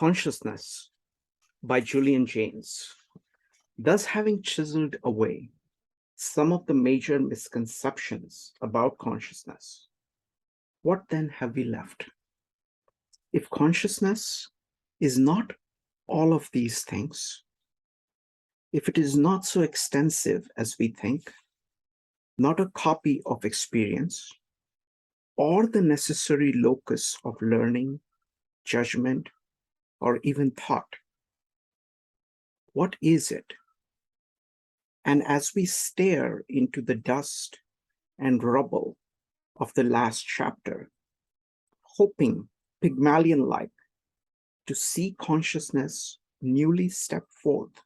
Consciousness by Julian Jaynes. Thus, having chiseled away some of the major misconceptions about consciousness, what then have we left? If consciousness is not all of these things, if it is not so extensive as we think, not a copy of experience, or the necessary locus of learning, judgment, or even thought, what is it? And as we stare into the dust and rubble of the last chapter, hoping Pygmalion-like to see consciousness newly step forth,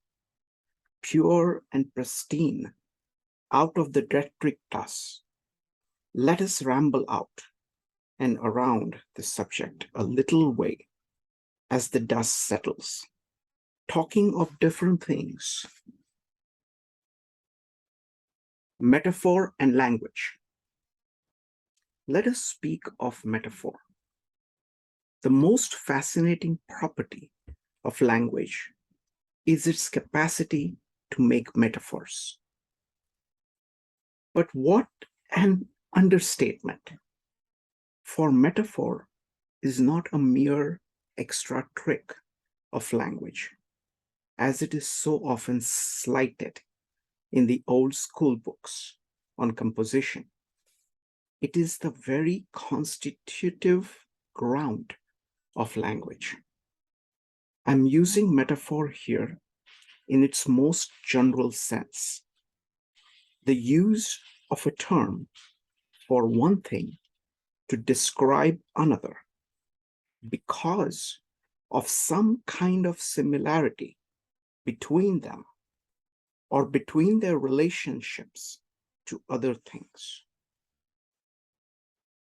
pure and pristine, out of the rhetoric dust, let us ramble out and around the subject a little way as the dust settles, talking of different things. Metaphor and language. Let us speak of metaphor. The most fascinating property of language is its capacity to make metaphors. But what an understatement! For metaphor is not a mere extra trick of language, as it is so often slighted in the old school books on composition. It is the very constitutive ground of language. I'm using metaphor here in its most general sense. The use of a term for one thing to describe another because of some kind of similarity between them or between their relationships to other things.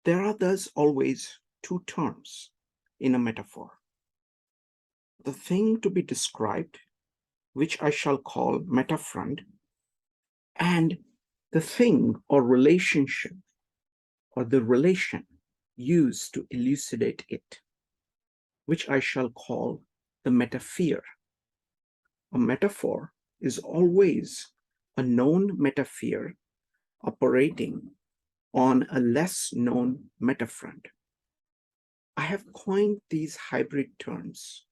There are thus always two terms in a metaphor. The thing to be described, which I shall call metaphrond, and the thing or relationship or the relation used to elucidate it, which I shall call the metaphor. A metaphor is always a known metaphor operating on a less known metaphrond. I have coined these hybrid terms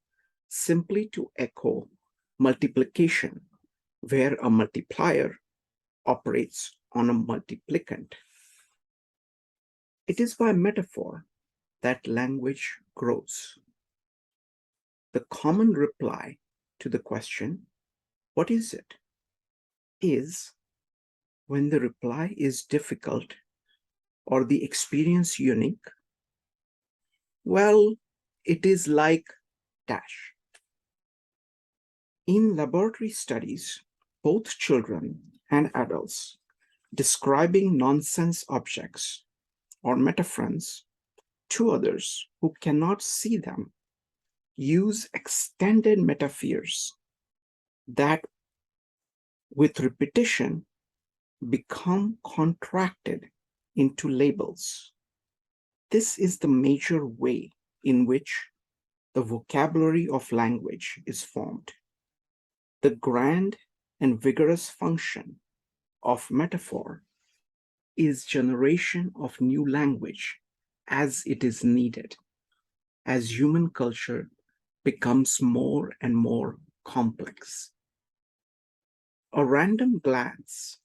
simply to echo multiplication, where a multiplier operates on a multiplicand. It is by metaphor that language grows. The common reply to the question, what is it? Is, when the reply is difficult or the experience unique, well, it is like dash. In laboratory studies, both children and adults describing nonsense objects or metaphors to others who cannot see them use extended metaphors that, with repetition, become contracted into labels. This is the major way in which the vocabulary of language is formed. The grand and vigorous function of metaphor is generation of new language as it is needed, as human culture becomes more and more complex. A random glance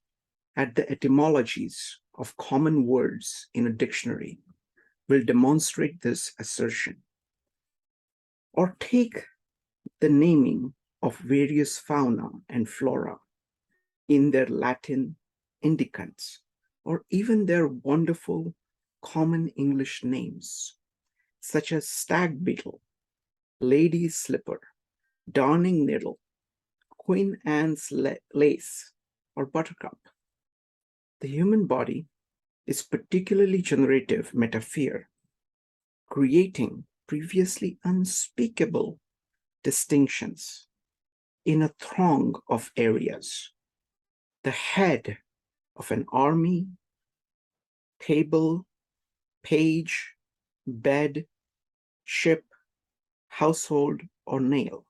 at the etymologies of common words in a dictionary will demonstrate this assertion. Or take the naming of various fauna and flora in their Latin indicants, or even their wonderful common English names, such as stag beetle, lady slipper, darning needle, Queen Anne's lace, or buttercup. The human body is particularly generative metaphor, creating previously unspeakable distinctions in a throng of areas. The head of an army, table, page, bed, ship, household, or nail,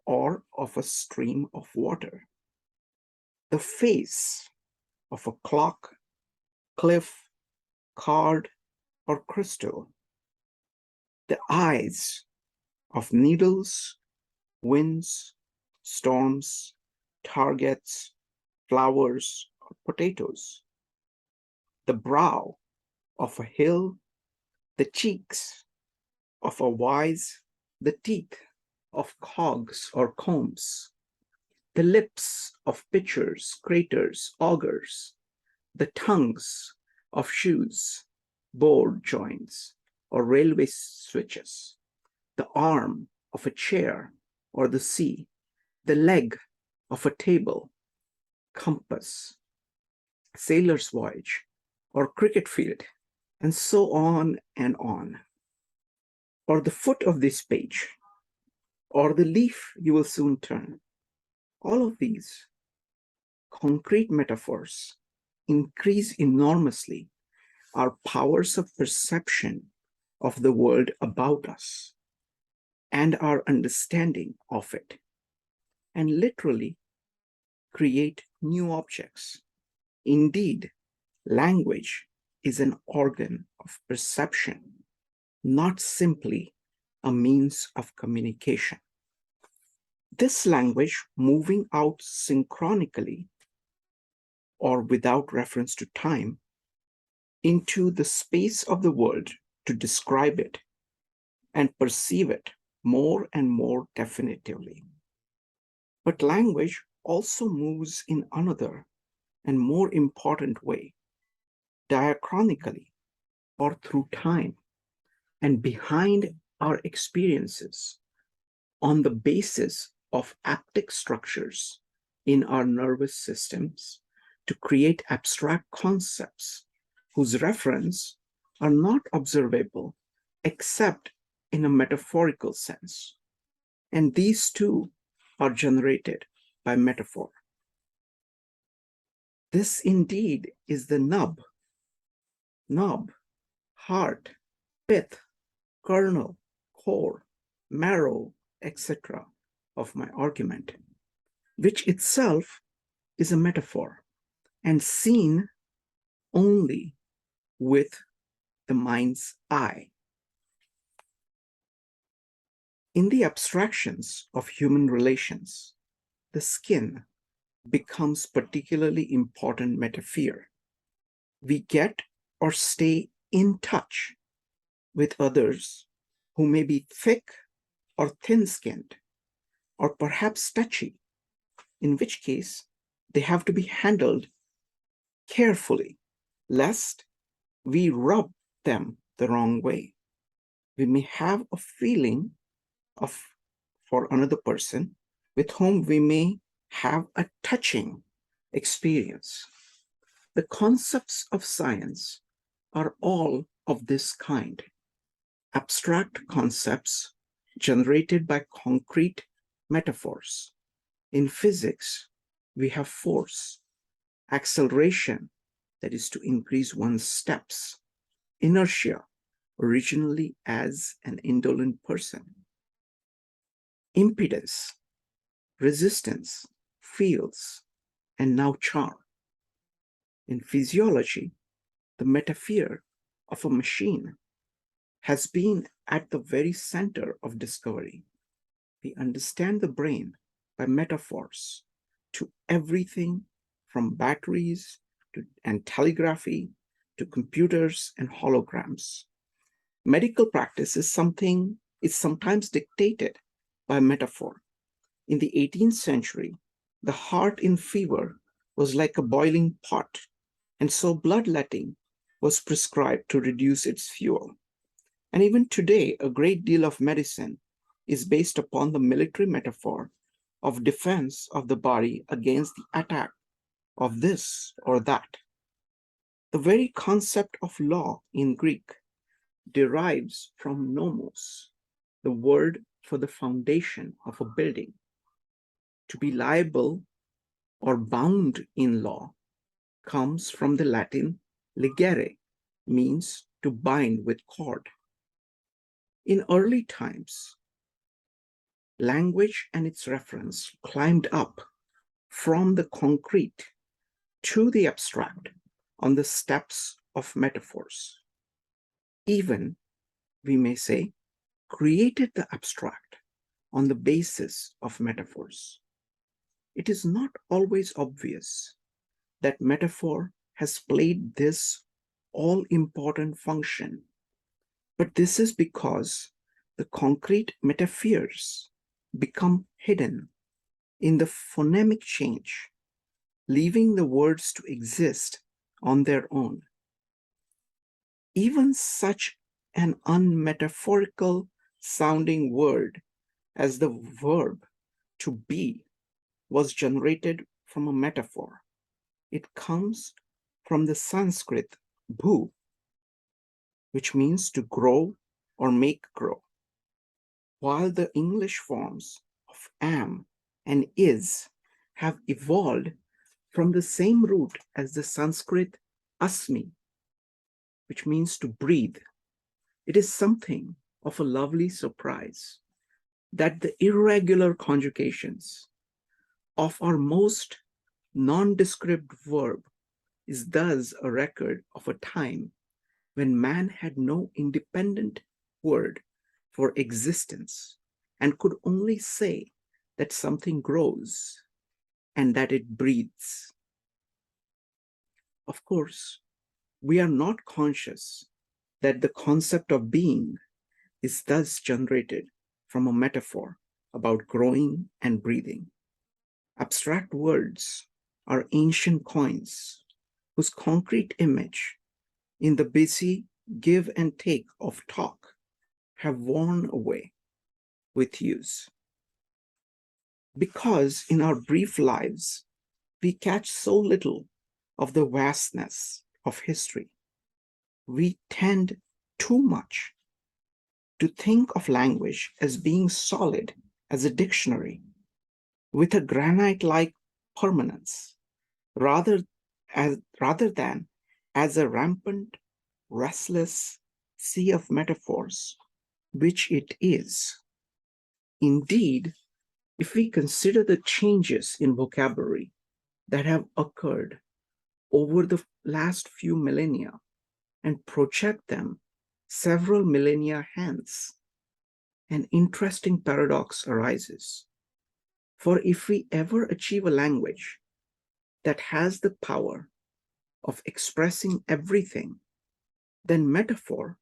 or of a stream of water. The face of a clock, cliff, card, or crystal. The eyes of needles, winds, storms, targets, flowers, or potatoes. The brow of a hill, the cheeks of a wise, the teeth of cogs or combs, the lips of pitchers, craters, augers, the tongues of shoes, board joints, or railway switches, the arm of a chair or the sea, the leg of a table, compass, sailor's voyage, or cricket field, and so on and on. Or the foot of this page, or the leaf you will soon turn. All of these concrete metaphors increase enormously our powers of perception of the world about us and our understanding of it, and literally create new objects. Indeed, language is an organ of perception, not simply a means of communication. This language moving out synchronically or without reference to time into the space of the world to describe it and perceive it more and more definitively. But language also moves in another and more important way, diachronically or through time and behind our experiences on the basis of haptic structures in our nervous systems to create abstract concepts whose reference are not observable except in a metaphorical sense. And these too are generated by metaphor. This indeed is the nub, heart, pith, kernel, core, marrow, etc. of my argument, which itself is a metaphor and seen only with the mind's eye. In the abstractions of human relations, the skin becomes particularly important metaphor. We get or stay in touch with others who may be thick or thin-skinned, or perhaps touchy, in which case they have to be handled carefully, lest we rub them the wrong way. We may have a feeling for another person with whom we may have a touching experience. The concepts of science are all of this kind. Abstract concepts generated by concrete metaphors. In physics, we have force, acceleration, that is to increase one's steps, inertia, originally as an indolent person, impedance, resistance, fields, and now charm. In physiology, the metaphor of a machine has been at the very center of discovery. We understand the brain by metaphors to everything from batteries and telegraphy to computers and holograms. Medical practice is sometimes dictated by metaphor. In the 18th century, the heart in fever was like a boiling pot, and so bloodletting was prescribed to reduce its fuel. And even today, a great deal of medicine is based upon the military metaphor of defense of the body against the attack of this or that. The very concept of law in Greek derives from nomos, the word for the foundation of a building. To be liable or bound in law comes from the Latin legere, means to bind with cord. In early times, language and its reference climbed up from the concrete to the abstract on the steps of metaphors. Even, we may say, created the abstract on the basis of metaphors. It is not always obvious that metaphor has played this all important function, but this is because the concrete metaphors become hidden in the phonemic change, leaving the words to exist on their own. Even such an unmetaphorical sounding word as the verb to be was generated from a metaphor. It comes from the Sanskrit bhu, which means to grow or make grow, while the English forms of am and is have evolved from the same root as the Sanskrit asmi, which means to breathe. It is something of a lovely surprise that the irregular conjugations of our most nondescript verb is thus a record of a time when man had no independent word for existence and could only say that something grows and that it breathes. Of course, we are not conscious that the concept of being is thus generated from a metaphor about growing and breathing. Abstract words are ancient coins whose concrete image in the busy give and take of talk have worn away with use. Because in our brief lives, we catch so little of the vastness of history, we tend too much to think of language as being solid as a dictionary with a granite-like permanence, rather than as a rampant, restless sea of metaphors, which it is. Indeed, if we consider the changes in vocabulary that have occurred over the last few millennia and project them several millennia hence, an interesting paradox arises. For if we ever achieve a language that has the power of expressing everything, then metaphor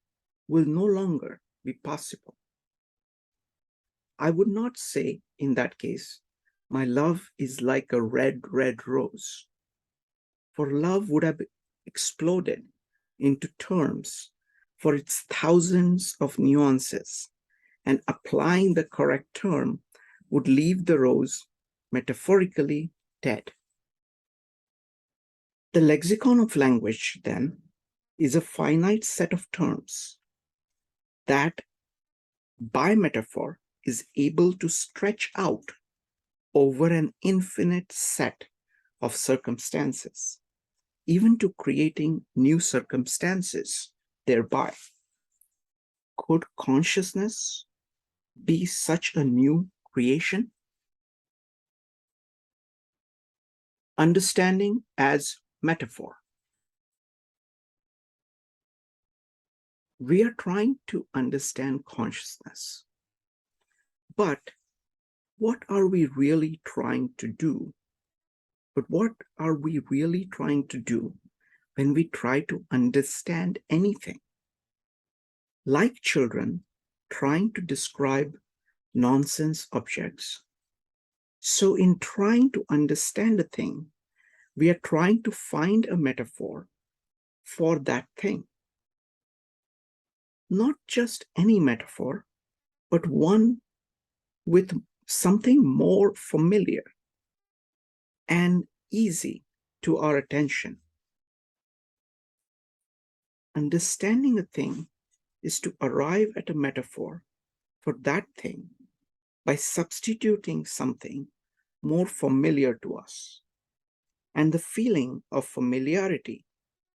will no longer be possible. I would not say in that case, my love is like a red, red rose, for love would have exploded into terms for its thousands of nuances, and applying the correct term would leave the rose metaphorically dead. The lexicon of language, then, is a finite set of terms that, by metaphor, is able to stretch out over an infinite set of circumstances, even to creating new circumstances thereby. Could consciousness be such a new creation? Understanding as metaphor. We are trying to understand consciousness. But what are we really trying to do? But what are we really trying to do when we try to understand anything? Like children trying to describe nonsense objects. So in trying to understand a thing, we are trying to find a metaphor for that thing. Not just any metaphor, but one with something more familiar and easy to our attention. Understanding a thing is to arrive at a metaphor for that thing by substituting something more familiar to us. And the feeling of familiarity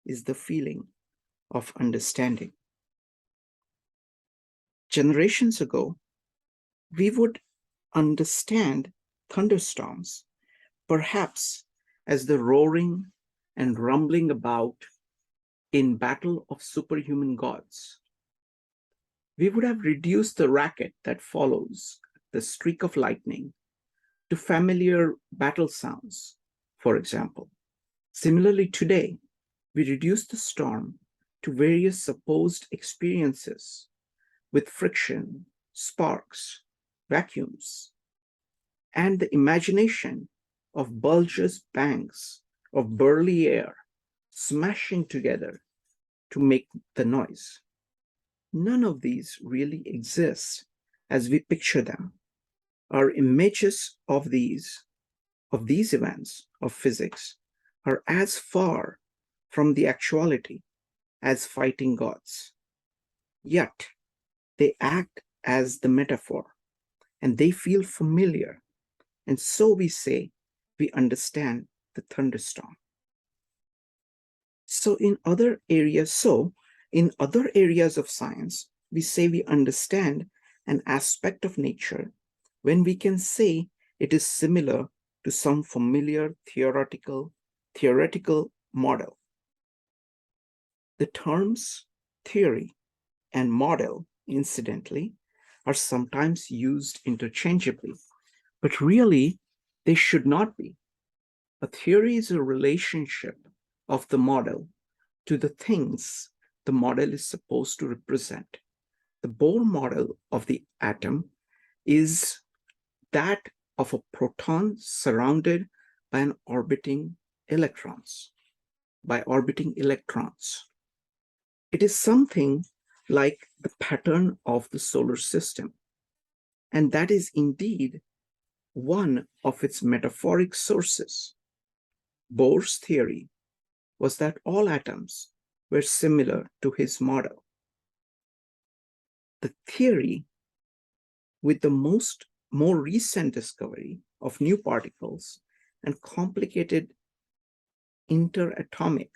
is the feeling of understanding. generations ago, we would understand thunderstorms perhaps as the roaring and rumbling about in battle of superhuman gods. We would have reduced the racket that follows the streak of lightning to familiar battle sounds, for example. Similarly, today, we reduce the storm to various supposed experiences with friction, sparks, vacuums, and the imagination of bulges banks of burly air smashing together to make the noise. None of these really exist as we picture them. Our images of these events of physics are as far from the actuality as fighting gods. Yet they act as the metaphor and they feel familiar. And so we say we understand the thunderstorm. In other areas of science, we say we understand an aspect of nature when we can say it is similar to some familiar theoretical model. The terms theory and model, incidentally, are sometimes used interchangeably, but really they should not be. A theory is a relationship of the model to the things the model is supposed to represent. The Bohr model of the atom is that of a proton surrounded by orbiting electrons. It is something like the pattern of the solar system, and that is indeed one of its metaphoric sources. Bohr's theory was that all atoms were similar to his model. The theory, with the more recent discovery of new particles and complicated interatomic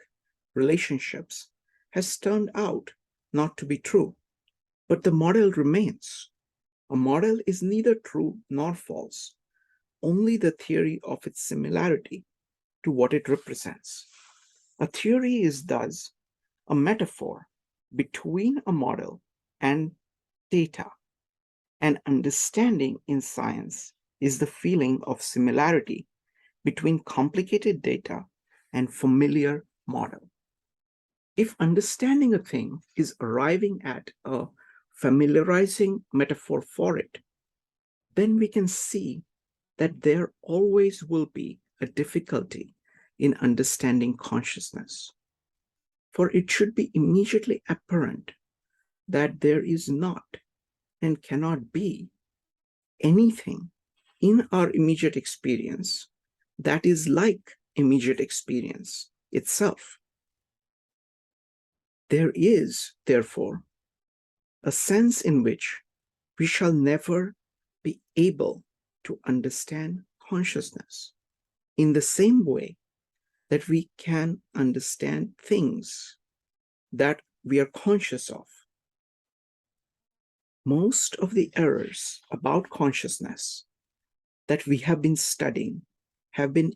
relationships, has turned out not to be true, but the model remains. A model is neither true nor false, only the theory of its similarity to what it represents. A theory is thus a metaphor between a model and data. And understanding in science is the feeling of similarity between complicated data and familiar model. If understanding a thing is arriving at a familiarizing metaphor for it, then we can see that there always will be a difficulty in understanding consciousness. For it should be immediately apparent that there is not and cannot be anything in our immediate experience that is like immediate experience itself. There is, therefore, a sense in which we shall never be able to understand consciousness in the same way that we can understand things that we are conscious of. Most of the errors about consciousness that we have been studying have been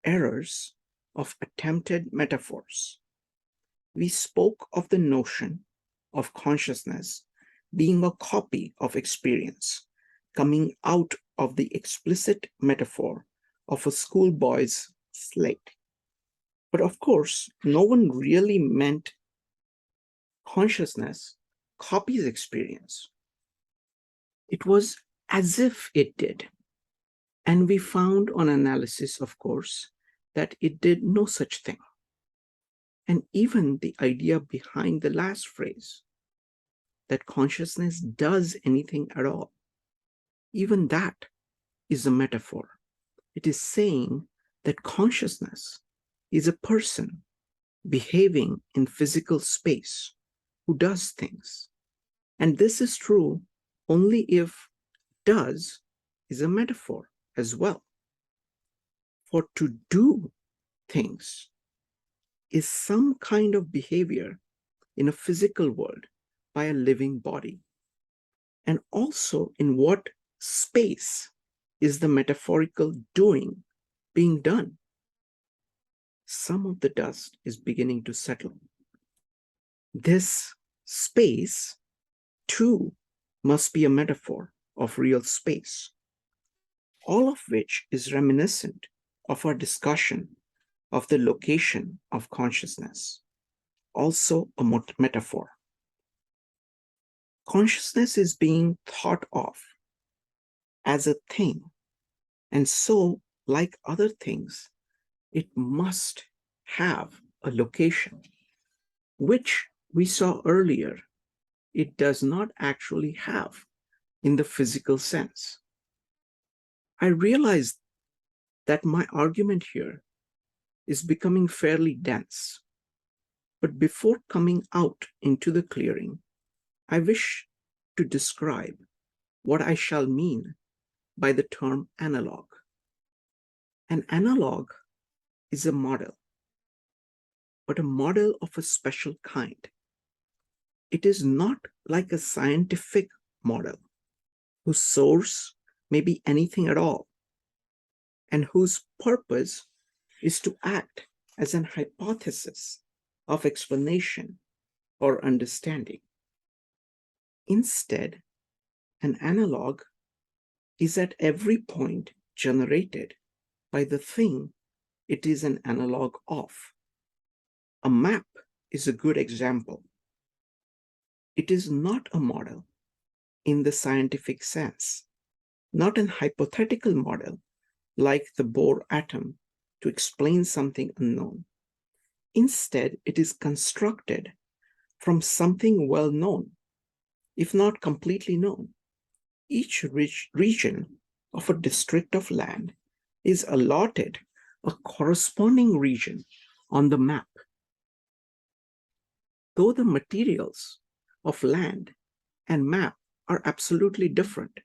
errors of attempted metaphors. We spoke of the notion of consciousness being a copy of experience coming out of the explicit metaphor of a schoolboy's slate. But of course, no one really meant consciousness copies experience. It was as if it did. And we found on analysis, of course, that it did no such thing. And even the idea behind the last phrase, that consciousness does anything at all, even that is a metaphor. It is saying that consciousness is a person behaving in physical space who does things. And this is true only if does is a metaphor as well. For to do things is some kind of behavior in a physical world by a living body. and also in what space is the metaphorical doing being done. Some of the dust is beginning to settle. This space, too, must be a metaphor of real space, all of which is reminiscent of our discussion of the location of consciousness, also a metaphor. Consciousness is being thought of as a thing, and so, like other things, it must have a location, which we saw earlier it does not actually have in the physical sense. I realize that my argument here is becoming fairly dense, but before coming out into the clearing, I wish to describe what I shall mean by the term analog. An analog is a model, but a model of a special kind. It is not like a scientific model whose source may be anything at all and whose purpose is to act as an hypothesis of explanation or understanding. Instead, an analog is at every point generated by the thing it is an analog of. A map is a good example. It is not a model in the scientific sense, not an hypothetical model like the Bohr atom to explain something unknown. Instead, it is constructed from something well known, if not completely known. Each region of a district of land is allotted a corresponding region on the map. Though the materials of land and map are absolutely different,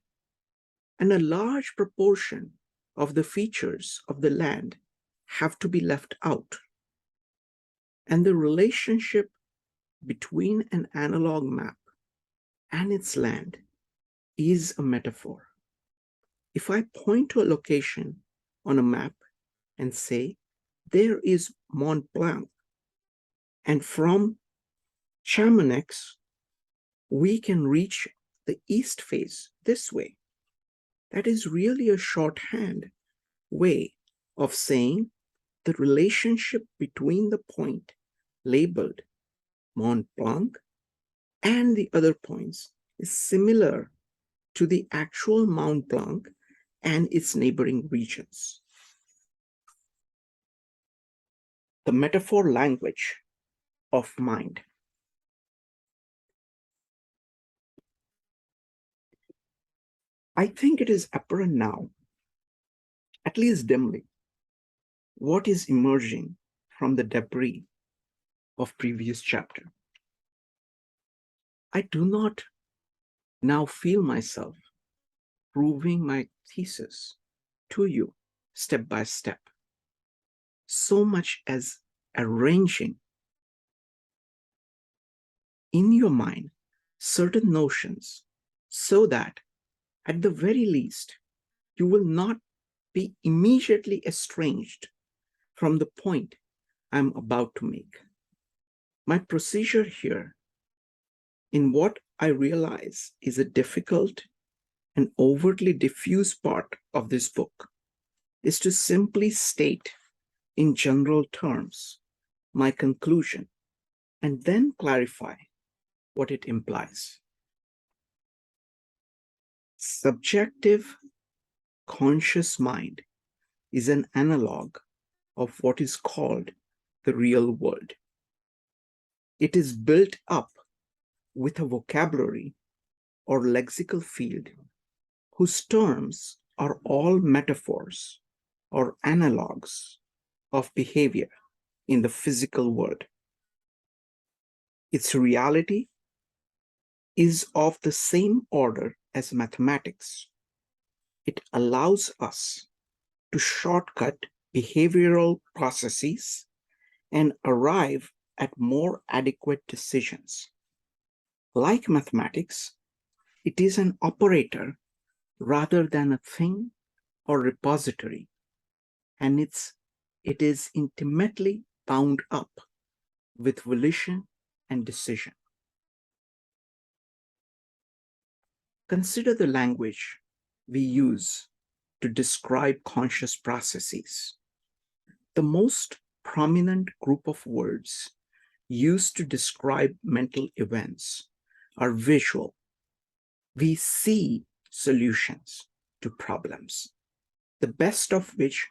and a large proportion of the features of the land have to be left out. And the relationship between an analog map and its land is a metaphor. If I point to a location on a map and say, there is Mont Blanc, and from Chamonix, we can reach the east face this way. That is really a shorthand way of saying the relationship between the point labeled Mont Blanc and the other points is similar to the actual Mont Blanc and its neighboring regions. The metaphor language of mind. I think it is apparent now, at least dimly, what is emerging from the debris of previous chapter. I do not now feel myself proving my thesis to you step by step, so much as arranging in your mind certain notions so that at the very least you will not be immediately estranged from the point I'm about to make. My procedure here, in what I realize is a difficult and overtly diffuse part of this book, is to simply state in general terms my conclusion and then clarify what it implies. Subjective conscious mind is an analog of what is called the real world. It is built up with a vocabulary or lexical field whose terms are all metaphors or analogs of behavior in the physical world. Its reality is of the same order as mathematics. It allows us to shortcut behavioral processes and arrive at more adequate decisions. Like mathematics, It is an operator rather than a thing or repository, and it is intimately bound up with volition and decision. Consider the language we use to describe conscious processes. The most prominent group of words used to describe mental events are visual. We see solutions to problems, the best of which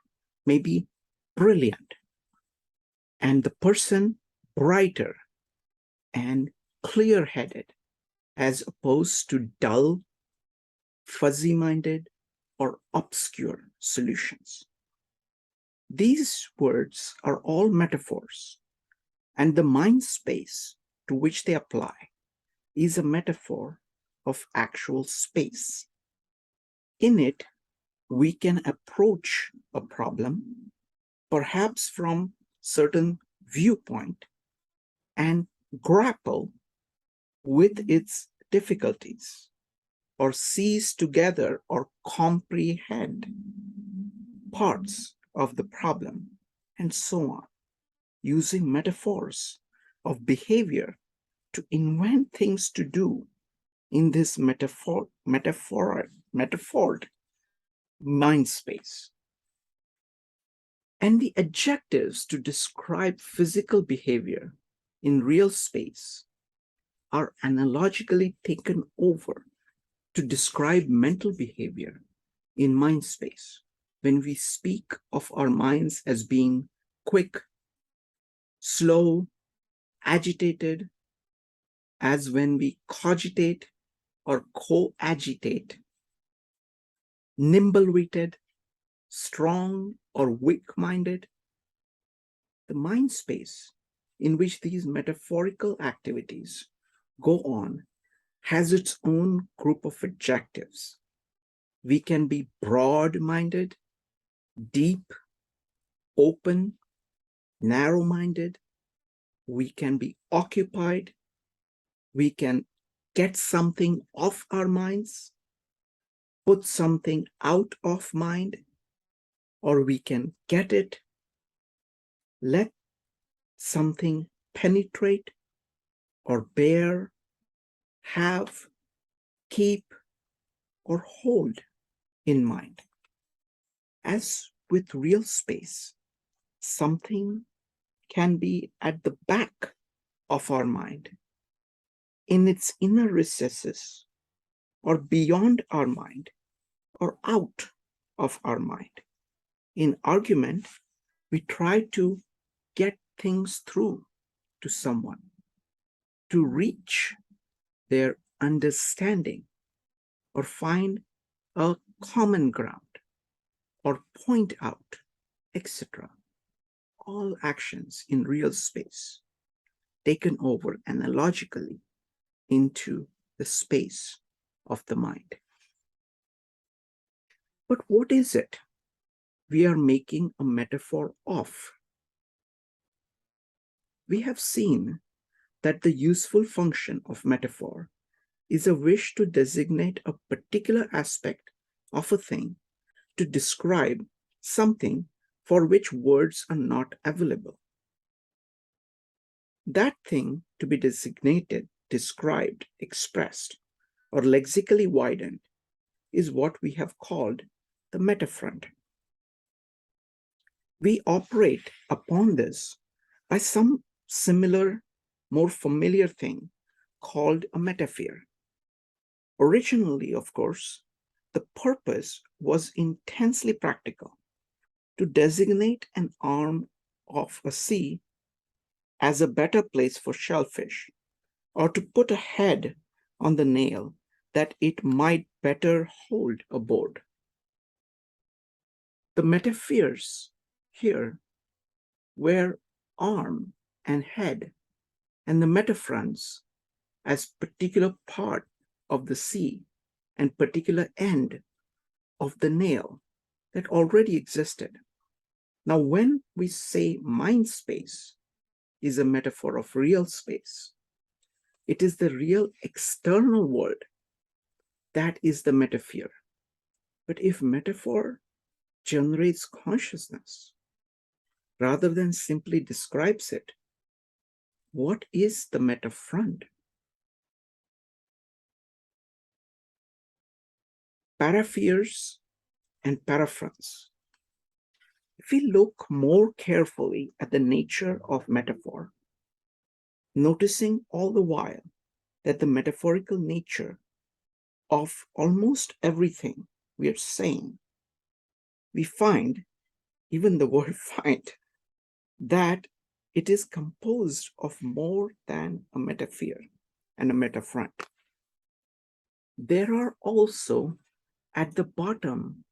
may be brilliant, and the person brighter and clear headed, as opposed to dull, fuzzy minded, or obscure solutions. These words are all metaphors, and the mind space to which they apply is a metaphor of actual space. In it, we can approach a problem, perhaps from certain viewpoint, and grapple with its difficulties, or seize together or comprehend parts of the problem, and so on, using metaphors of behavior to invent things to do in this metaphored mind space. And the adjectives to describe physical behavior in real space are analogically taken over to describe mental behavior in mind space when we speak of our minds as being quick, slow, agitated, as when we cogitate or co-agitate, nimble-witted, strong or weak-minded. The mind space in which these metaphorical activities go on has its own group of adjectives. We can be broad-minded, deep, open, narrow-minded. We can be occupied. We can get something off our minds, put something out of mind, or we can get it, let something penetrate, or bear, have, keep, or hold in mind. As with real space, something can be at the back of our mind, in its inner recesses, or beyond our mind, or out of our mind. In argument, we try to get things through to someone, to reach their understanding, or find a common ground, or point out, etc. All actions in real space taken over analogically into the space of the mind. But what is it we are making a metaphor of? We have seen that the useful function of metaphor is a wish to designate a particular aspect of a thing, to describe something for which words are not available. That thing to be designated, described, expressed, or lexically widened is what we have called the metafront. We operate upon this by some similar, more familiar thing called a metaphor. Originally, of course, the purpose was intensely practical, to designate an arm of a sea as a better place for shellfish, or to put a head on the nail that it might better hold a board. The metaphors here were arm and head, and the metafronts as particular part of the sea and particular end of the nail that already existed. Now, when we say mind space is a metaphor of real space, it is the real external world that is the metaphor. But if metaphor generates consciousness rather than simply describes it, what is the metafront? Parapheres and parafronts. If we look more carefully at the nature of metaphor, noticing all the while that the metaphorical nature of almost everything we are saying, we find, even the word find, that it is composed of more than a metaphor and a metafront. There are also at the bottom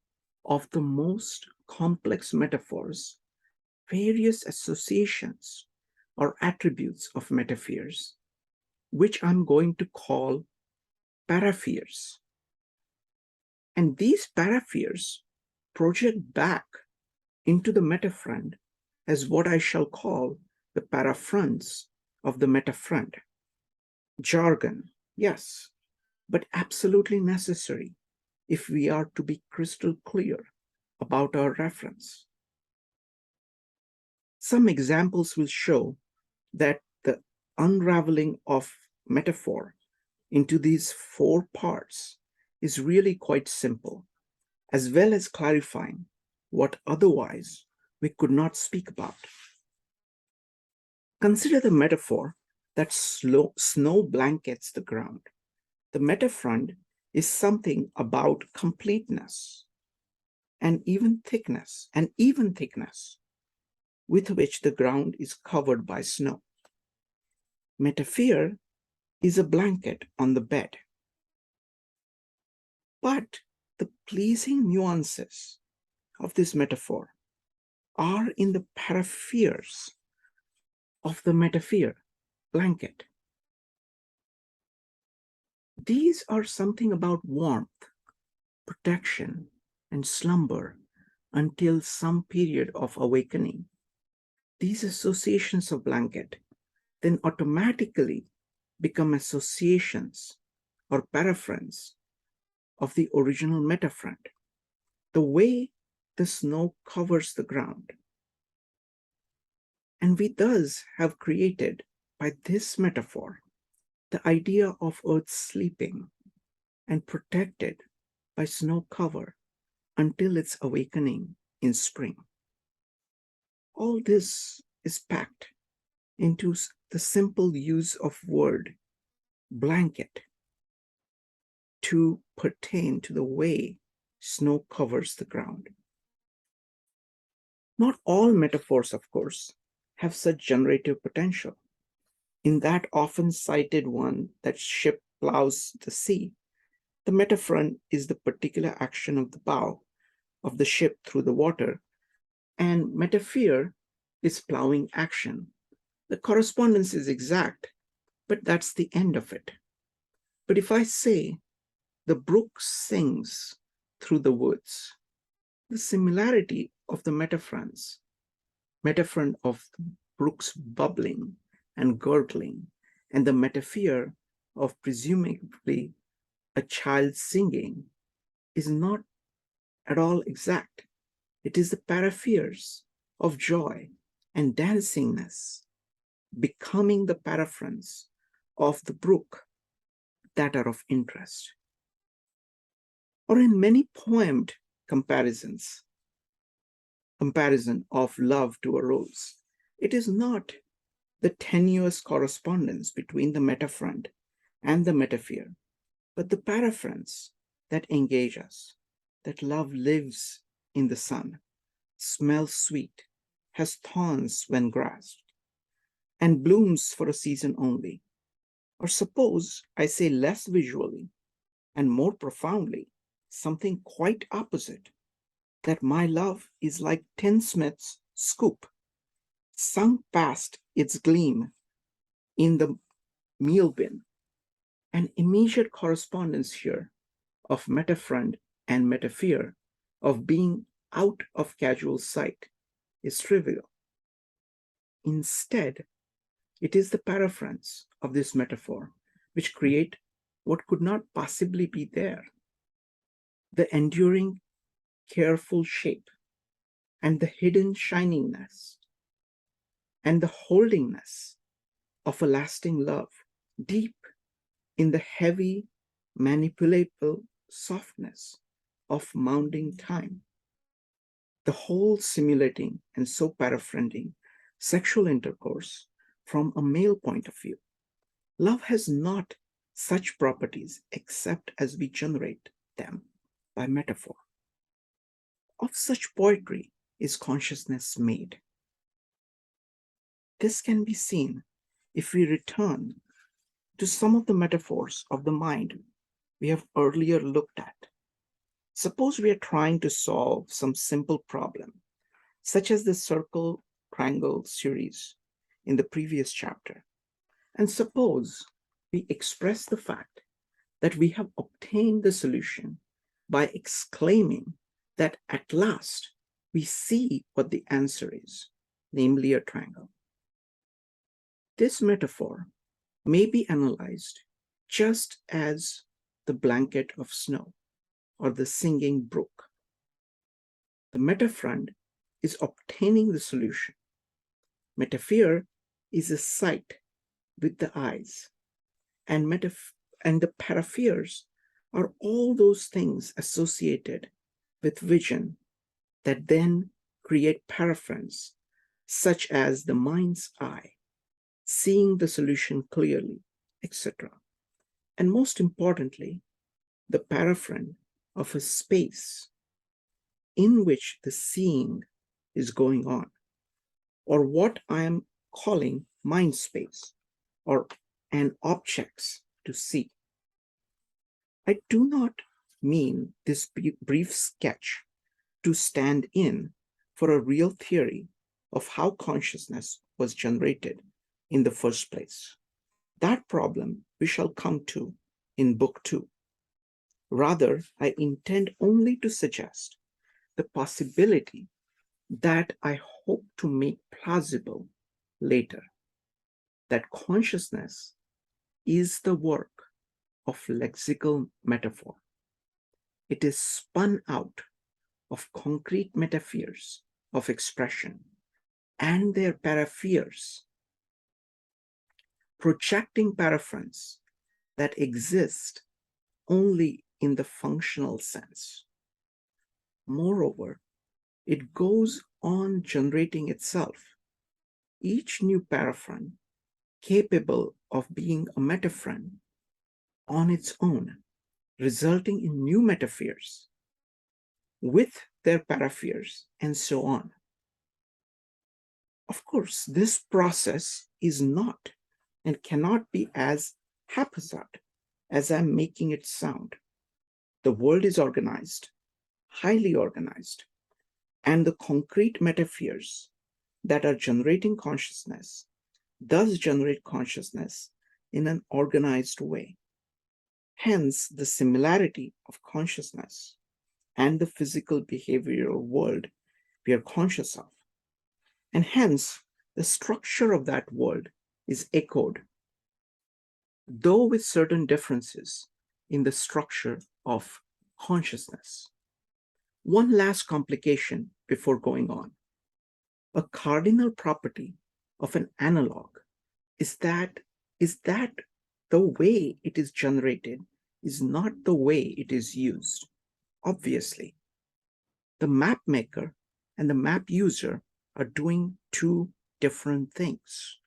of the most complex metaphors various associations or attributes of metaphors, which I'm going to call parapheres. And these parapheres project back into the metafront as what I shall call the parafronts of the metafront. Jargon, yes, but absolutely necessary if we are to be crystal clear about our reference. Some examples will show that the unraveling of metaphor into these four parts is really quite simple, as well as clarifying what otherwise we could not speak about. Consider the metaphor that snow blankets the ground. The metafront is something about completeness and even thickness, with which the ground is covered by snow. Metaphor is a blanket on the bed. But the pleasing nuances of this metaphor are in the parapheres of the metaphor blanket. These are something about warmth, protection, and slumber until some period of awakening. These associations of blanket then automatically become associations or paraphrons of the original metafront, the way the snow covers the ground. And we thus have created, by this metaphor, the idea of Earth sleeping and protected by snow cover until its awakening in spring. All this is packed into the simple use of word blanket to pertain to the way snow covers the ground. Not all metaphors, of course, have such generative potential. In that often cited one that ship plows the sea, the metafront is the particular action of the bow of the ship through the water, and metaphor is plowing action. The correspondence is exact, but that's the end of it. But if I say, the brook sings through the woods, the similarity of the metafront of the brook's bubbling and gurgling, and the metaphor of presumably a child singing is not at all exact. It is the parapheres of joy and dancingness becoming the paraphrons of the brook that are of interest. Or in many poemed comparison of love to a rose, it is not the tenuous correspondence between the metafront and the metaphor, but the paraphrons that engage us, that love lives in the sun, smells sweet, has thorns when grasped, and blooms for a season only. Or suppose I say less visually and more profoundly, something quite opposite, that my love is like tinsmith's scoop, sunk past its gleam in the meal bin. An immediate correspondence here of metafront and metaphor, of being out of casual sight, is trivial. Instead, it is the paraphrons of this metaphor which create what could not possibly be there. the enduring, careful shape, and the hidden shiningness, and the holdingness of a lasting love, deep in the heavy, manipulable softness of mounting time, the whole simulating and so paraphrasing sexual intercourse from a male point of view. Love has not such properties except as we generate them by metaphor. Of such poetry is consciousness made. This can be seen if we return to some of the metaphors of the mind we have earlier looked at. Suppose we are trying to solve some simple problem, such as the circle triangle series in the previous chapter. And suppose we express the fact that we have obtained the solution by exclaiming that at last we see what the answer is, namely a triangle. This metaphor may be analyzed just as the blanket of snow or the singing brook. The metaphrand is obtaining the solution. Metaphor is a sight with the eyes, and the paraphors are all those things associated with vision that then create paraphrands, such as the mind's eye, seeing the solution clearly, etc. And most importantly, the paraphrand of a space in which the seeing is going on, or what I am calling mind space, or an objects to see. I do not mean this brief sketch to stand in for a real theory of how consciousness was generated in the first place. That problem we shall come to in Book 2. Rather, I intend only to suggest the possibility that I hope to make plausible later, that consciousness is the work of lexical metaphor. It is spun out of concrete metaphors of expression and their paraphors, projecting paraphrands that exist only in the functional sense. Moreover, it goes on generating itself, each new paraphrand capable of being a metaphrand on its own, resulting in new metaphors with their paraphors, and so on. Of course, this process is not and cannot be as haphazard as I'm making it sound. The world is organized, highly organized, and the concrete metaphors that are generating consciousness does generate consciousness in an organized way. Hence, the similarity of consciousness and the physical behavioral world we are conscious of. And hence, the structure of that world is echoed, though with certain differences in the structure of consciousness. One last complication before going on. A cardinal property of an analog is that the way it is generated is not the way it is used. Obviously, the map maker and the map user are doing two different things.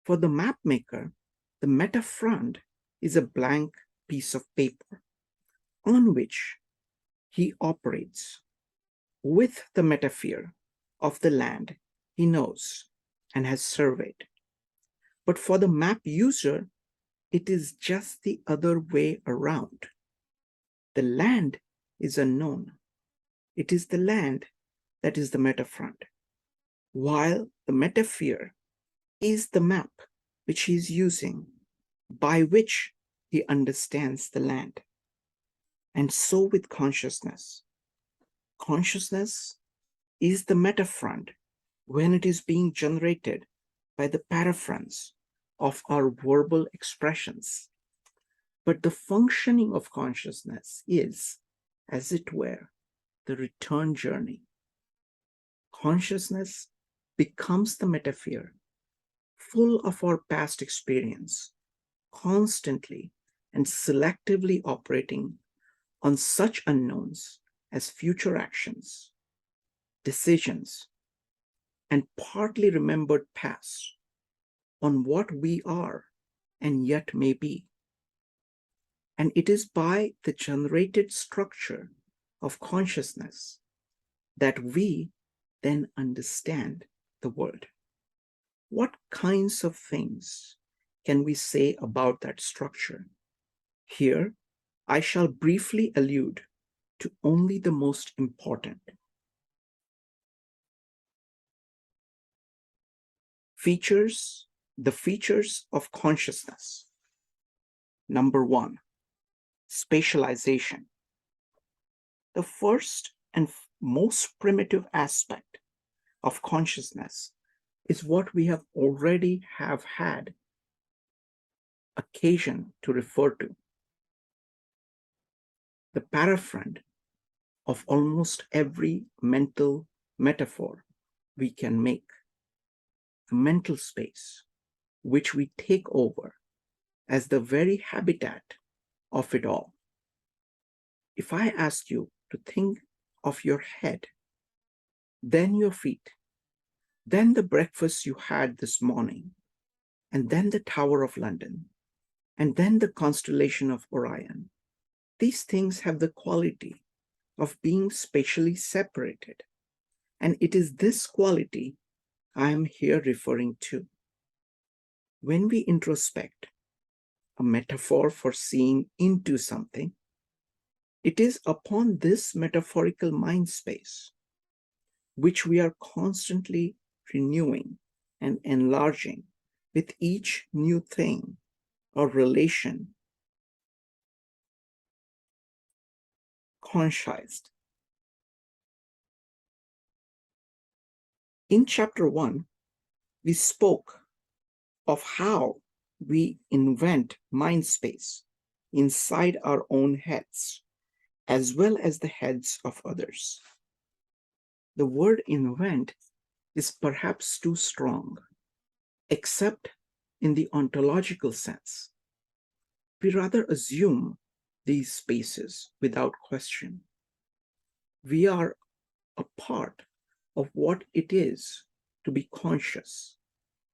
For the map maker, the metafrand is a blank piece of paper on which he operates with the metaphor of the land he knows and has surveyed. But for the map user, it is just the other way around. The land is unknown. It is the land that is the metafrand, while the metaphor is the map which he is using, by which he understands the land. And so with consciousness. Consciousness is the metafrand when it is being generated by the paraphrands of our verbal expressions. But the functioning of consciousness is as it were, the return journey. Consciousness becomes the metaphor, full of our past experience, constantly and selectively operating on such unknowns as future actions, decisions, and partly remembered past, on what we are and yet may be. And it is by the generated structure of consciousness that we then understand the world. What kinds of things can we say about that structure? Here, I shall briefly allude to only the most important. The features of consciousness. Number one, spatialization. The first and most primitive aspect of consciousness is what we have already had occasion to refer to. The paraphrase of almost every mental metaphor we can make. The mental space which we take over as the very habitat of it all. If I ask you to think of your head, then your feet, then the breakfast you had this morning, and then the Tower of London, and then the constellation of Orion, these things have the quality of being spatially separated. And it is this quality I am here referring to. When we introspect, a metaphor for seeing into something, it is upon this metaphorical mind space, which we are constantly renewing and enlarging with each new thing or relation conscioused. In chapter 1, we spoke of how we invent mind space inside our own heads, as well as the heads of others. The word invent is perhaps too strong, except in the ontological sense. We rather assume these spaces without question. We are a part of what it is to be conscious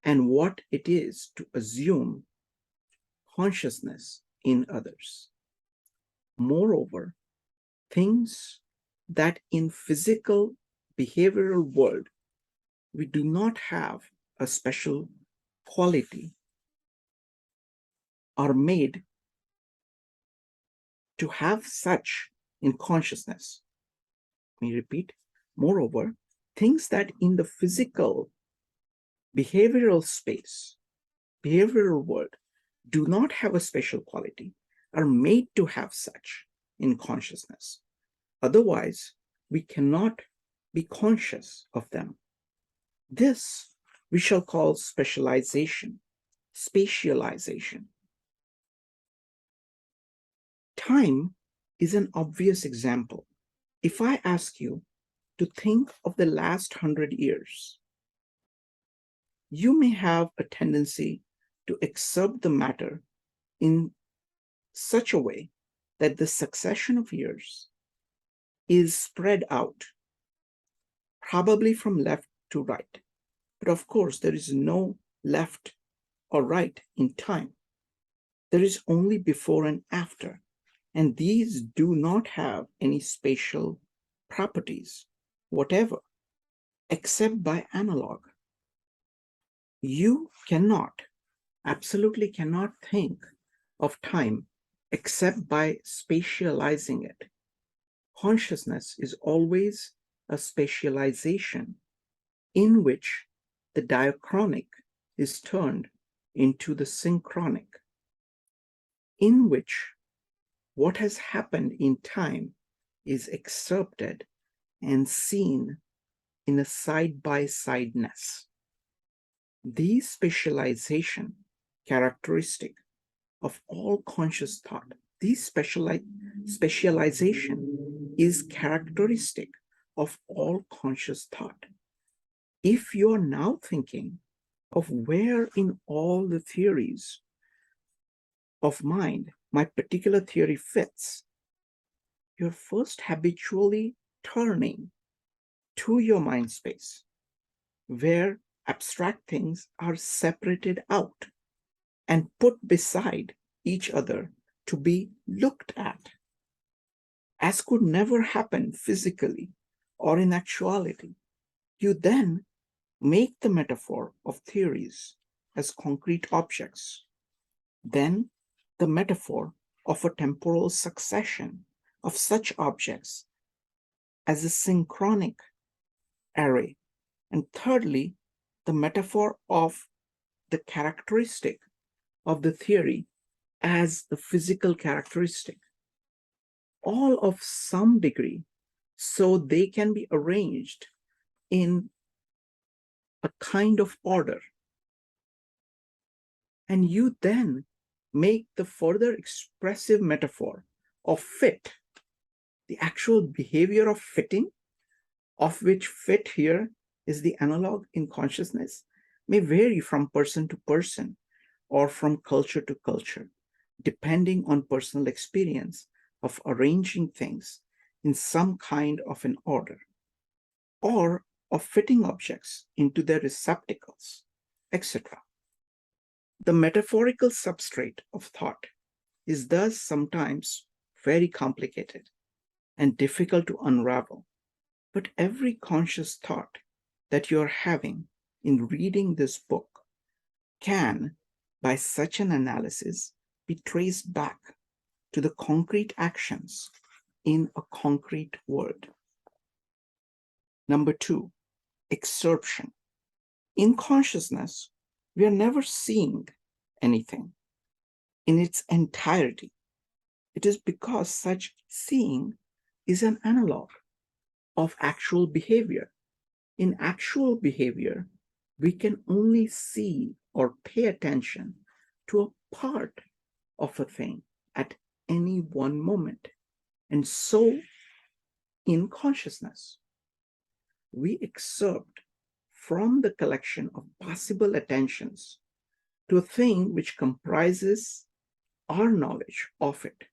and what it is to assume consciousness in others. Moreover, things that in physical behavioral world we do not have a special quality are made to have such in consciousness. Let me repeat. Moreover, things that in the physical behavioral space, behavioral world, do not have a special quality are made to have such in consciousness. Otherwise, we cannot be conscious of them. This we shall call specialization, spatialization. Time is an obvious example. If I ask you to think of the last 100 years, you may have a tendency to excerpt the matter in such a way that the succession of years is spread out, probably from left to right. But of course, there is no left or right in time. There is only before and after, and these do not have any spatial properties, whatever, except by analog. You cannot, absolutely cannot think of time except by spatializing it. Consciousness is always a spatialization in which the diachronic is turned into the synchronic, in which what has happened in time is excerpted and seen in a side-by-sideness. These specialization characteristic of all conscious thought, these specialization is characteristic of all conscious thought. If you are now thinking of where in all the theories of mind my particular theory fits, you're first habitually turning to your mind space, where abstract things are separated out and put beside each other to be looked at, as could never happen physically or in actuality. You then make the metaphor of theories as concrete objects, then the metaphor of a temporal succession of such objects as a synchronic array, and thirdly, the metaphor of the characteristic of the theory as the physical characteristic, all of some degree, so they can be arranged in a kind of order. And you then make the further expressive metaphor of fit, the actual behavior of fitting, of which fit here is the analog in consciousness, may vary from person to person or from culture to culture, depending on personal experience of arranging things in some kind of an order, or of fitting objects into their receptacles, etc. The metaphorical substrate of thought is thus sometimes very complicated and difficult to unravel, but every conscious thought that you are having in reading this book can, by such an analysis, be traced back to the concrete actions in a concrete world. Number 2, excerption. In consciousness, we are never seeing anything in its entirety. It is because such seeing is an analog of actual behavior. In actual behavior, we can only see or pay attention to a part of a thing at any one moment. And so, in consciousness, we excerpt from the collection of possible attentions to a thing which comprises our knowledge of it.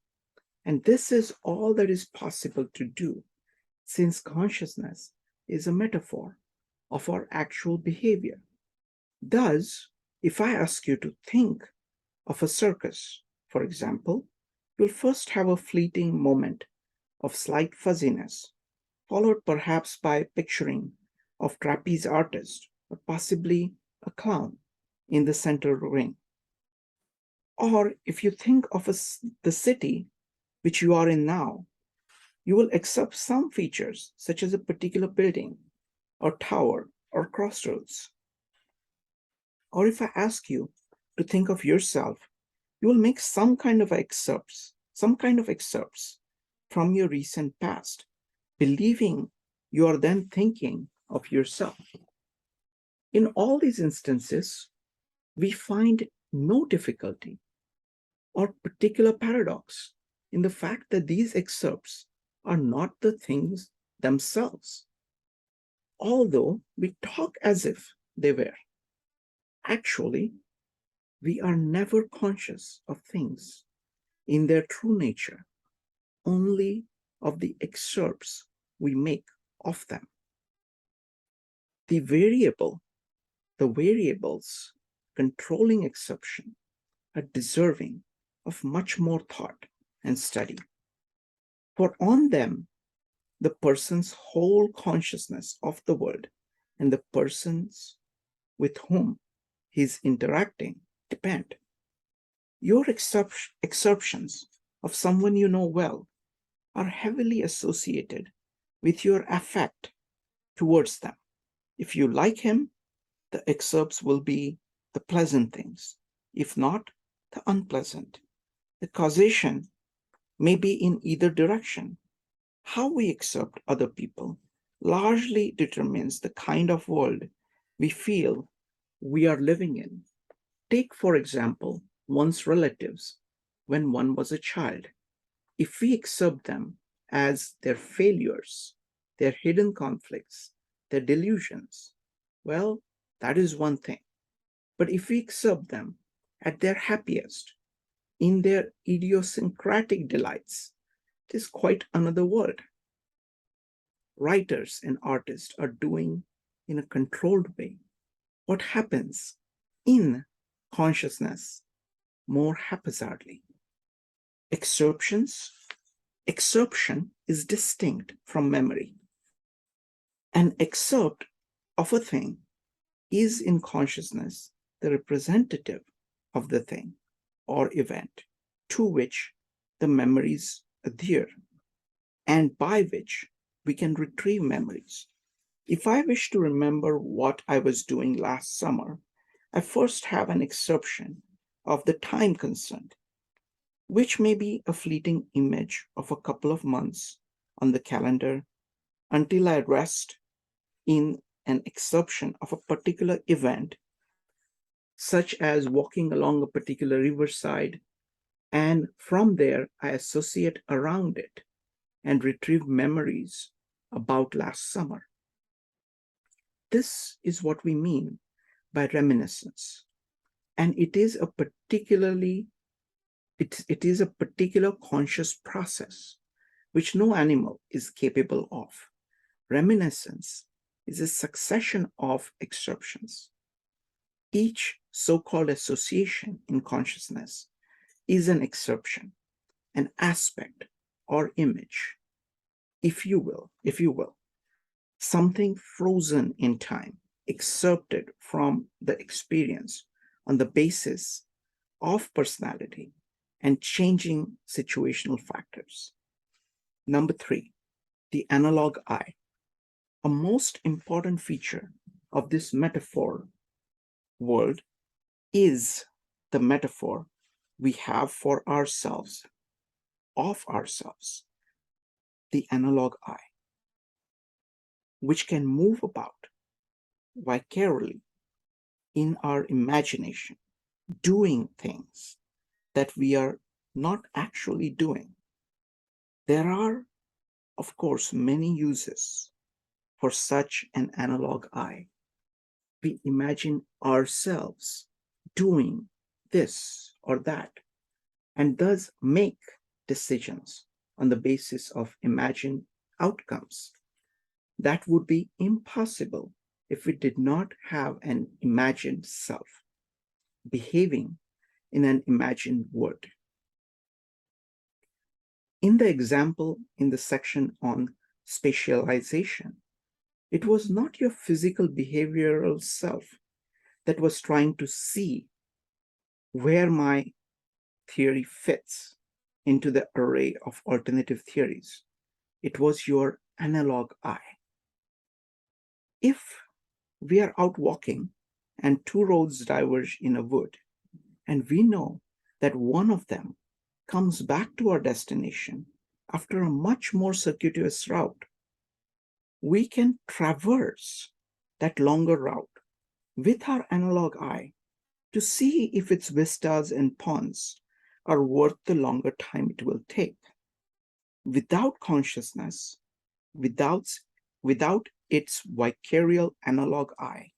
And this is all that is possible to do, since consciousness is a metaphor of our actual behavior. Thus, if I ask you to think of a circus, for example, you'll first have a fleeting moment of slight fuzziness, followed perhaps by picturing of trapeze artist or possibly a clown in the center ring. Or if you think of the city which you are in now, you will accept some features such as a particular building or tower or crossroads. Or if I ask you to think of yourself, you will make some kind of excerpts from your recent past, believing you are then thinking of yourself. In all these instances, we find no difficulty or particular paradox in the fact that these excerpts are not the things themselves, although we talk as if they were. Actually, we are never conscious of things in their true nature, only of the excerpts we make of them. The variables controlling exception are deserving of much more thought and study. For on them, the person's whole consciousness of the world and the persons with whom he is interacting depend. Your excerptions of someone you know well are heavily associated with your affect towards them. If you like him, the excerpts will be the pleasant things. If not, the unpleasant. The causation may be in either direction. How we accept other people largely determines the kind of world we feel we are living in. Take, for example, one's relatives when one was a child. If we accept them as their failures, their hidden conflicts, their delusions, well, that is one thing. But if we accept them at their happiest, in their idiosyncratic delights, it is quite another world. Writers and artists are doing in a controlled way what happens in consciousness more haphazardly. Excerptions. Excerption is distinct from memory. An excerpt of a thing is in consciousness the representative of the thing or event to which the memories adhere and by which we can retrieve memories. If I wish to remember what I was doing last summer, I first have an excerption of the time concerned, which may be a fleeting image of a couple of months on the calendar until I rest in an excerption of a particular event, such as walking along a particular riverside, and from there I associate around it and retrieve memories about last summer. This is what we mean by reminiscence, and it is a particular conscious process which no animal is capable of. Reminiscence is a succession of excerptions. Each so-called association in consciousness is an excerption, an aspect or image, if you will, something frozen in time, excerpted from the experience on the basis of personality and changing situational factors. Number 3, the analog eye. A most important feature of this metaphor world is the metaphor we have for ourselves, of ourselves, the analog eye, which can move about vicariously in our imagination, doing things that we are not actually doing. There are, of course, many uses for such an analog eye. We imagine ourselves doing this or that, and thus make decisions on the basis of imagined outcomes. That would be impossible if we did not have an imagined self behaving in an imagined world. In the example in the section on spatialization, it was not your physical behavioral self that was trying to see where my theory fits into the array of alternative theories. It was your analog eye. If we are out walking and two roads diverge in a wood, and we know that one of them comes back to our destination after a much more circuitous route, we can traverse that longer route with our analog eye to see if its vistas and ponds are worth the longer time it will take. Without consciousness, without its vicarial analog eye,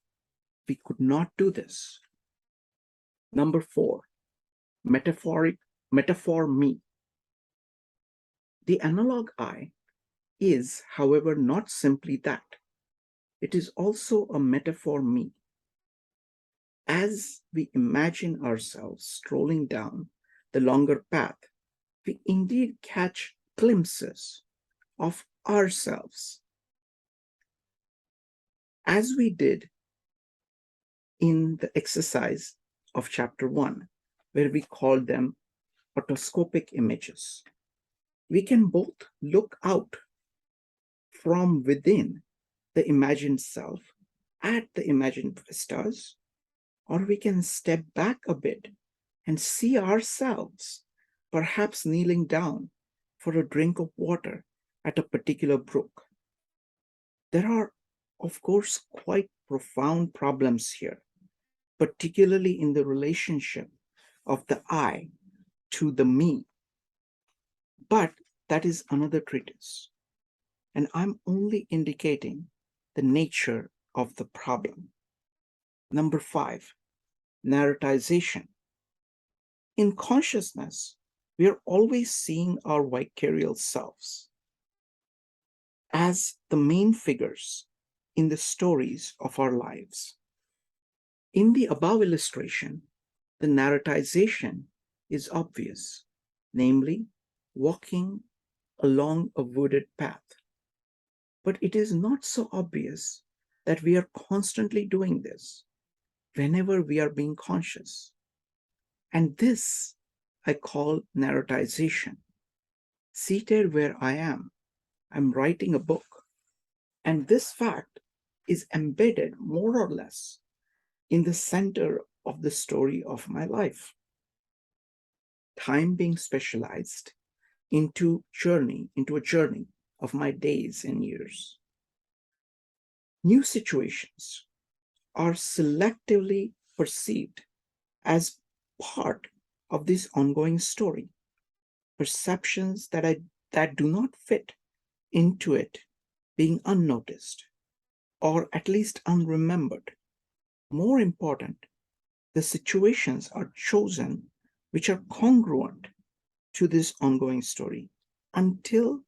we could not do this. Number 4, metaphor me. The analog eye is, however, not simply that. It is also a metaphor me. As we imagine ourselves strolling down the longer path, we indeed catch glimpses of ourselves, as we did in the exercise of chapter 1, where we called them autoscopic images. We can both look out from within the imagined self at the imagined vistas, or we can step back a bit and see ourselves, perhaps kneeling down for a drink of water at a particular brook. There are, of course, quite profound problems here, particularly in the relationship of the I to the me. But that is another treatise, and I'm only indicating the nature of the problem. Number 5, narratization. In consciousness, we are always seeing our vicarious selves as the main figures in the stories of our lives. In the above illustration, the narratization is obvious, namely, walking along a wooded path. But it is not so obvious that we are constantly doing this whenever we are being conscious. And this I call narratization. Seated where I am, I'm writing a book. And this fact is embedded more or less in the center of the story of my life. Time being specialized into a journey of my days and years. New situations are selectively perceived as part of this ongoing story. Perceptions that do not fit into it being unnoticed or at least unremembered. More important, the situations are chosen which are congruent to this ongoing story until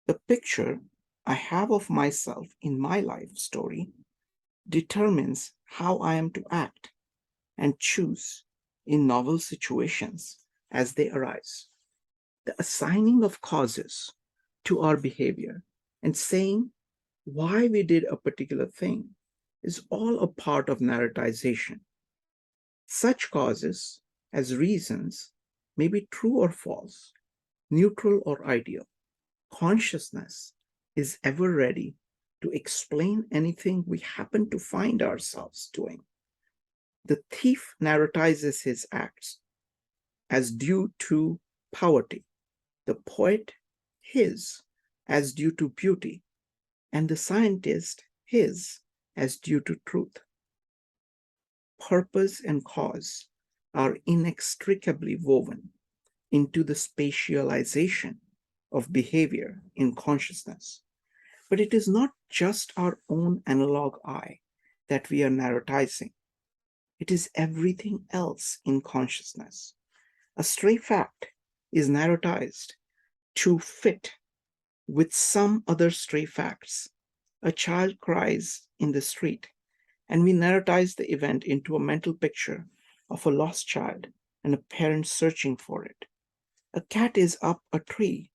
the picture I have of myself in my life story determines how I am to act and choose in novel situations as they arise. The assigning of causes to our behavior and saying why we did a particular thing is all a part of narratization. Such causes as reasons may be true or false, neutral or ideal. Consciousness is ever ready to explain anything we happen to find ourselves doing. The thief narratizes his acts as due to poverty, the poet his as due to beauty, and the scientist his as due to truth. Purpose and cause are inextricably woven into the spatialization of behavior in consciousness. But it is not just our own analog I that we are narratizing. It is everything else in consciousness. A stray fact is narratized to fit with some other stray facts. A child cries in the street, and we narratize the event into a mental picture of a lost child and a parent searching for it. A cat is up a tree,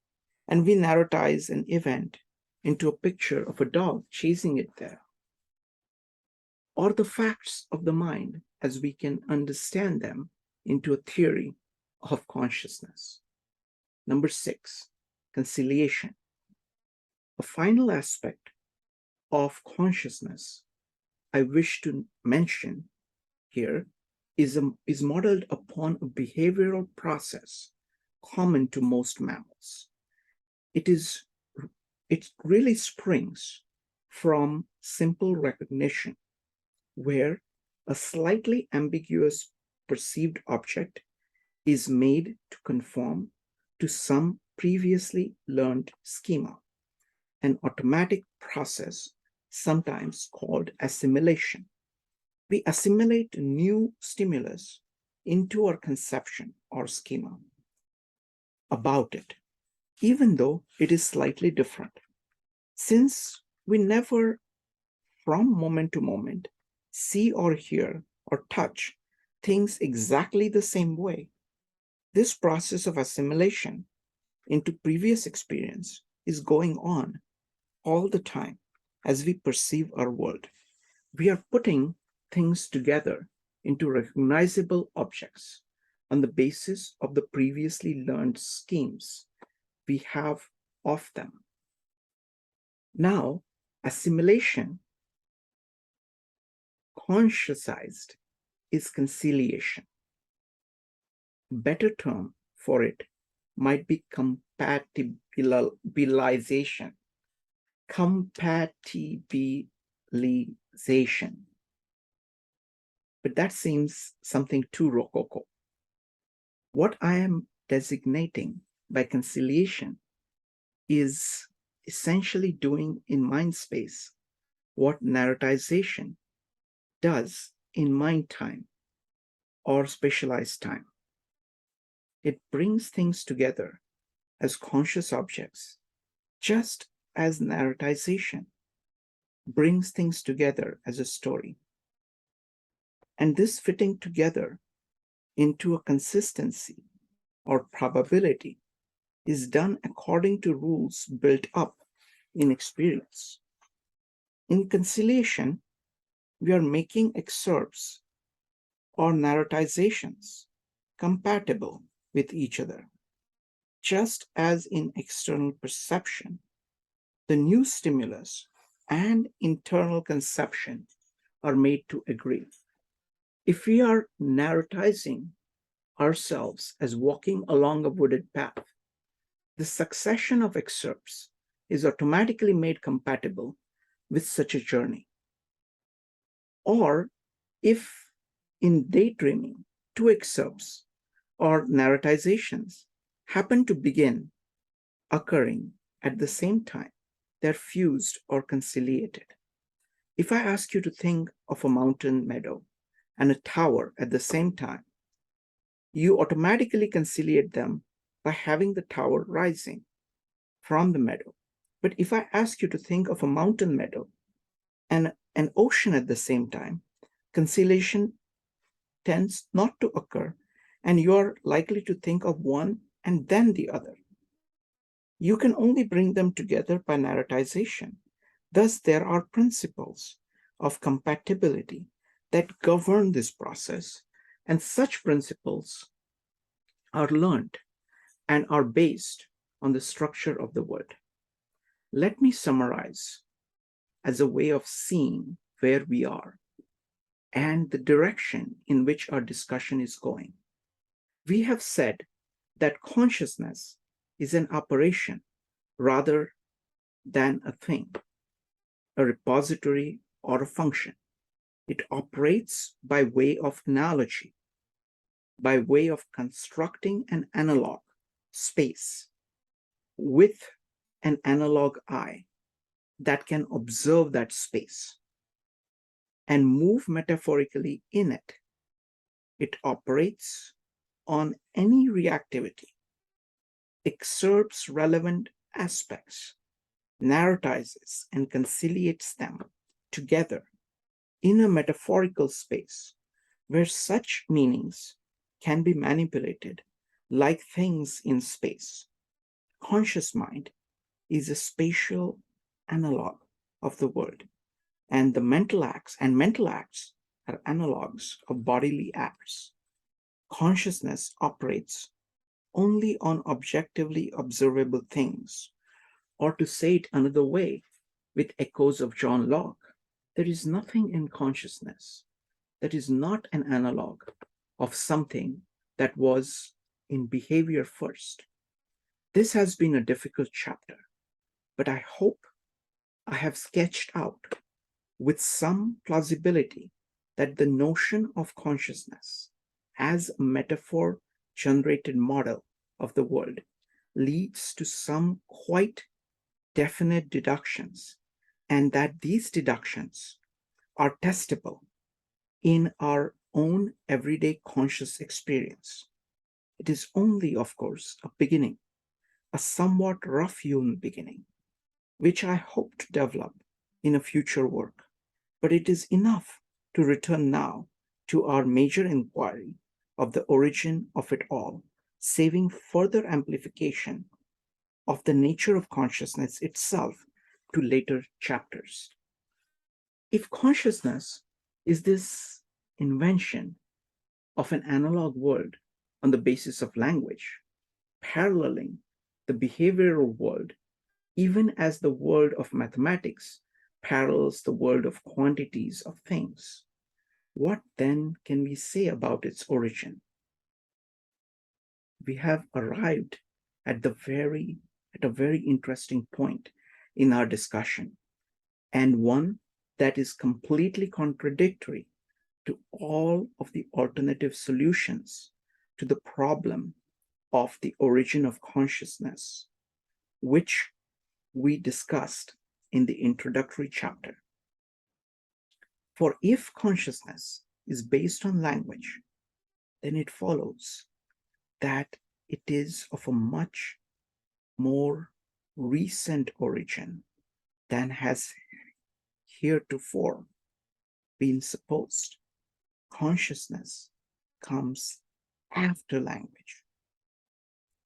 and we narratize an event into a picture of a dog chasing it there. Or the facts of the mind as we can understand them into a theory of consciousness. Number 6, conciliation. A final aspect of consciousness I wish to mention here is modeled upon a behavioral process common to most mammals. It really springs from simple recognition, where a slightly ambiguous perceived object is made to conform to some previously learned schema, an automatic process sometimes called assimilation. We assimilate new stimulus into our conception or schema about it, even though it is slightly different. Since we never, from moment to moment, see or hear or touch things exactly the same way, this process of assimilation into previous experience is going on all the time as we perceive our world. We are putting things together into recognizable objects on the basis of the previously learned schemes we have of them. Now, assimilation, consciousized, is conciliation. Better term for it might be compatibilization. Compatibilization. But that seems something too rococo. What I am designating by conciliation is essentially doing in mind space what narratization does in mind time or spatialized time. It brings things together as conscious objects, just as narratization brings things together as a story. And this fitting together into a consistency or probability is done according to rules built up in experience. In conciliation, we are making excerpts or narratizations compatible with each other. Just as in external perception, the new stimulus and internal conception are made to agree. If we are narratizing ourselves as walking along a wooded path, the succession of excerpts is automatically made compatible with such a journey. Or if in daydreaming, two excerpts or narratizations happen to begin occurring at the same time, they're fused or conciliated. If I ask you to think of a mountain meadow and a tower at the same time, you automatically conciliate them by having the tower rising from the meadow. But if I ask you to think of a mountain meadow and an ocean at the same time, conciliation tends not to occur, and you are likely to think of one and then the other. You can only bring them together by narratization. Thus, there are principles of compatibility that govern this process, and such principles are learned and are based on the structure of the word. Let me summarize as a way of seeing where we are and the direction in which our discussion is going. We have said that consciousness is an operation rather than a thing, a repository or a function. It operates by way of analogy, by way of constructing an analog space with an analog eye that can observe that space and move metaphorically in it. It operates on any reactivity, excerpts relevant aspects, narratizes and conciliates them together in a metaphorical space where such meanings can be manipulated like things in space. Conscious mind is a spatial analog of the world, and the mental acts are analogs of bodily acts. Consciousness operates only on objectively observable things, or to say it another way, with echoes of John Locke, there is nothing in consciousness that is not an analog of something that was in behavior first. This has been a difficult chapter, but I hope I have sketched out with some plausibility that the notion of consciousness as a metaphor generated model of the world leads to some quite definite deductions, and that these deductions are testable in our own everyday conscious experience. It is only, of course, a beginning, a somewhat rough-hewn beginning, which I hope to develop in a future work. But it is enough to return now to our major inquiry of the origin of it all, saving further amplification of the nature of consciousness itself to later chapters. If consciousness is this invention of an analog world on the basis of language, paralleling the behavioral world, even as the world of mathematics parallels the world of quantities of things, what then can we say about its origin? We have arrived at a very interesting point in our discussion, and one that is completely contradictory to all of the alternative solutions to the problem of the origin of consciousness, which we discussed in the introductory chapter. For if consciousness is based on language, then it follows that it is of a much more recent origin than has heretofore been supposed. Consciousness comes after language.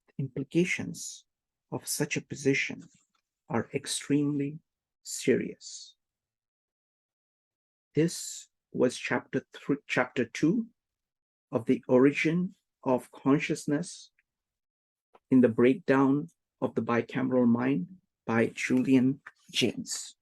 The implications of such a position are extremely serious. This was chapter 2 of the origin of consciousness in the breakdown of the bicameral mind by Julian Jaynes.